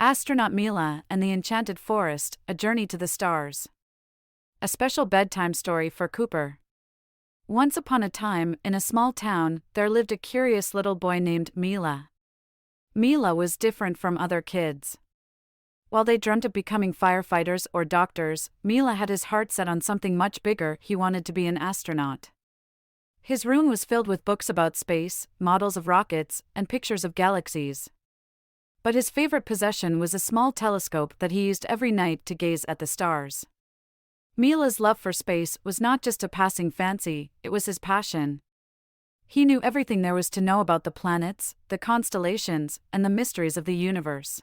Astronaut Mila and the Enchanted Forest, A Journey to the Stars. A special bedtime story for Cooper. Once upon a time, in a small town, there lived a curious little boy named Mila. Mila was different from other kids. While they dreamt of becoming firefighters or doctors, Mila had his heart set on something much bigger. He wanted to be an astronaut. His room was filled with books about space, models of rockets, and pictures of galaxies. But his favorite possession was a small telescope that he used every night to gaze at the stars. Mila's love for space was not just a passing fancy, it was his passion. He knew everything there was to know about the planets, the constellations, and the mysteries of the universe.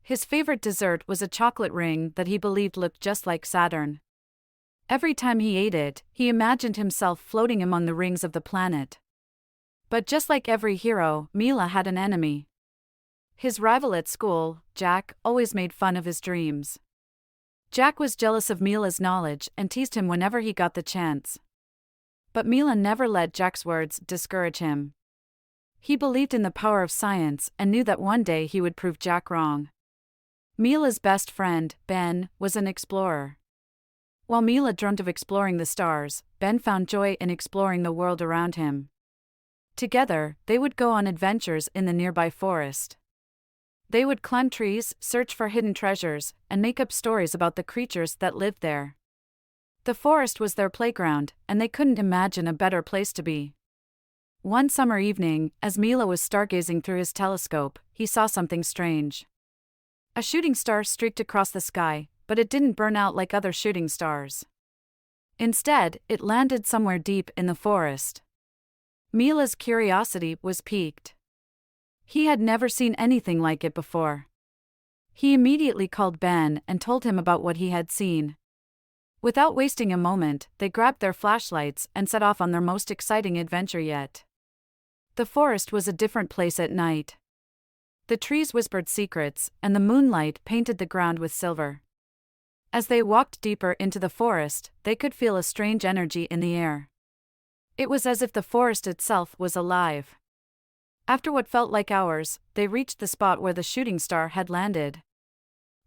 His favorite dessert was a chocolate ring that he believed looked just like Saturn. Every time he ate it, he imagined himself floating among the rings of the planet. But just like every hero, Mila had an enemy. His rival at school, Jack, always made fun of his dreams. Jack was jealous of Mila's knowledge and teased him whenever he got the chance. But Mila never let Jack's words discourage him. He believed in the power of science and knew that one day he would prove Jack wrong. Mila's best friend, Ben, was an explorer. While Mila dreamt of exploring the stars, Ben found joy in exploring the world around him. Together, they would go on adventures in the nearby forest. They would climb trees, search for hidden treasures, and make up stories about the creatures that lived there. The forest was their playground, and they couldn't imagine a better place to be. One summer evening, as Mila was stargazing through his telescope, he saw something strange. A shooting star streaked across the sky, but it didn't burn out like other shooting stars. Instead, it landed somewhere deep in the forest. Mila's curiosity was piqued. He had never seen anything like it before. He immediately called Ben and told him about what he had seen. Without wasting a moment, they grabbed their flashlights and set off on their most exciting adventure yet. The forest was a different place at night. The trees whispered secrets, and the moonlight painted the ground with silver. As they walked deeper into the forest, they could feel a strange energy in the air. It was as if the forest itself was alive. After what felt like hours, they reached the spot where the shooting star had landed.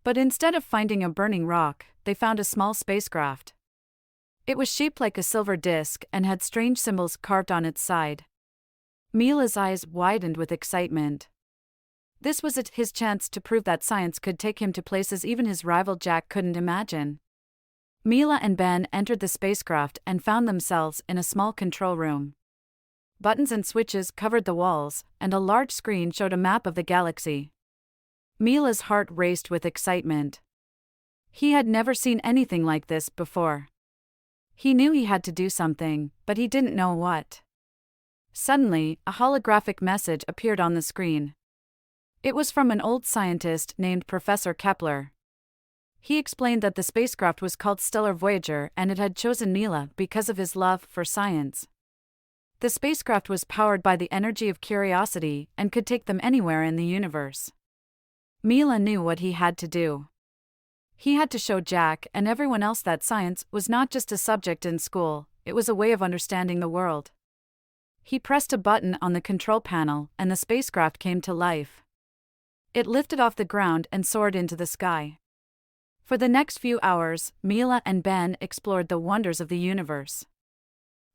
But instead of finding a burning rock, they found a small spacecraft. It was shaped like a silver disc and had strange symbols carved on its side. Mila's eyes widened with excitement. This was his chance to prove that science could take him to places even his rival Jack couldn't imagine. Mila and Ben entered the spacecraft and found themselves in a small control room. Buttons and switches covered the walls, and a large screen showed a map of the galaxy. Mila's heart raced with excitement. He had never seen anything like this before. He knew he had to do something, but he didn't know what. Suddenly, a holographic message appeared on the screen. It was from an old scientist named Professor Kepler. He explained that the spacecraft was called Stellar Voyager and it had chosen Mila because of his love for science. The spacecraft was powered by the energy of curiosity and could take them anywhere in the universe. Mila knew what he had to do. He had to show Jack and everyone else that science was not just a subject in school, it was a way of understanding the world. He pressed a button on the control panel and the spacecraft came to life. It lifted off the ground and soared into the sky. For the next few hours, Mila and Ben explored the wonders of the universe.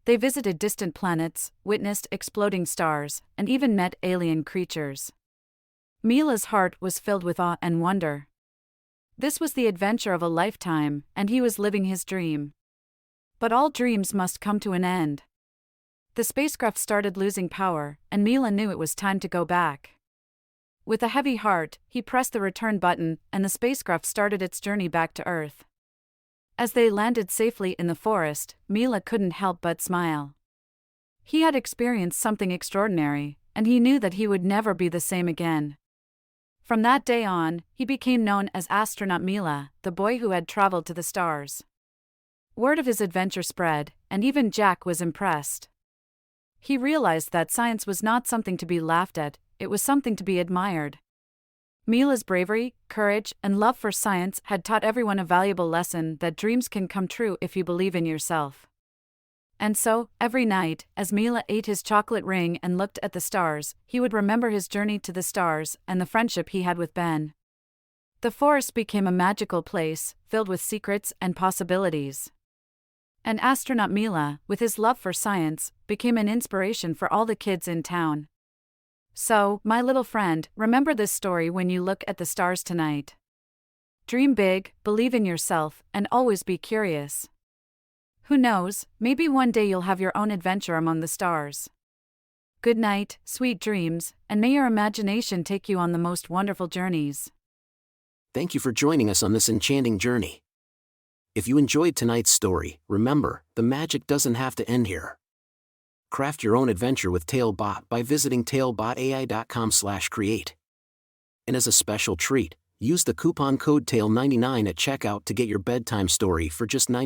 They visited distant planets, witnessed exploding stars, and even met alien creatures. Mila's heart was filled with awe and wonder. This was the adventure of a lifetime, and he was living his dream. But all dreams must come to an end. The spacecraft started losing power, and Mila knew it was time to go back. With a heavy heart, he pressed the return button, and the spacecraft started its journey back to Earth. As they landed safely in the forest, Mila couldn't help but smile. He had experienced something extraordinary, and he knew that he would never be the same again. From that day on, he became known as Astronaut Mila, the boy who had traveled to the stars. Word of his adventure spread, and even Jack was impressed. He realized that science was not something to be laughed at, it was something to be admired. Mila's bravery, courage, and love for science had taught everyone a valuable lesson that dreams can come true if you believe in yourself. And so, every night, as Mila ate his chocolate ring and looked at the stars, he would remember his journey to the stars and the friendship he had with Ben. The forest became a magical place, filled with secrets and possibilities. And astronaut Mila, with his love for science, became an inspiration for all the kids in town. So, my little friend, remember this story when you look at the stars tonight. Dream big, believe in yourself, and always be curious. Who knows, maybe one day you'll have your own adventure among the stars. Good night, sweet dreams, and may your imagination take you on the most wonderful journeys. Thank you for joining us on this enchanting journey. If you enjoyed tonight's story, remember, the magic doesn't have to end here. Craft your own adventure with TaleBot by visiting talebotai.com/create. And as a special treat, use the coupon code TALE99 at checkout to get your bedtime story for just $9.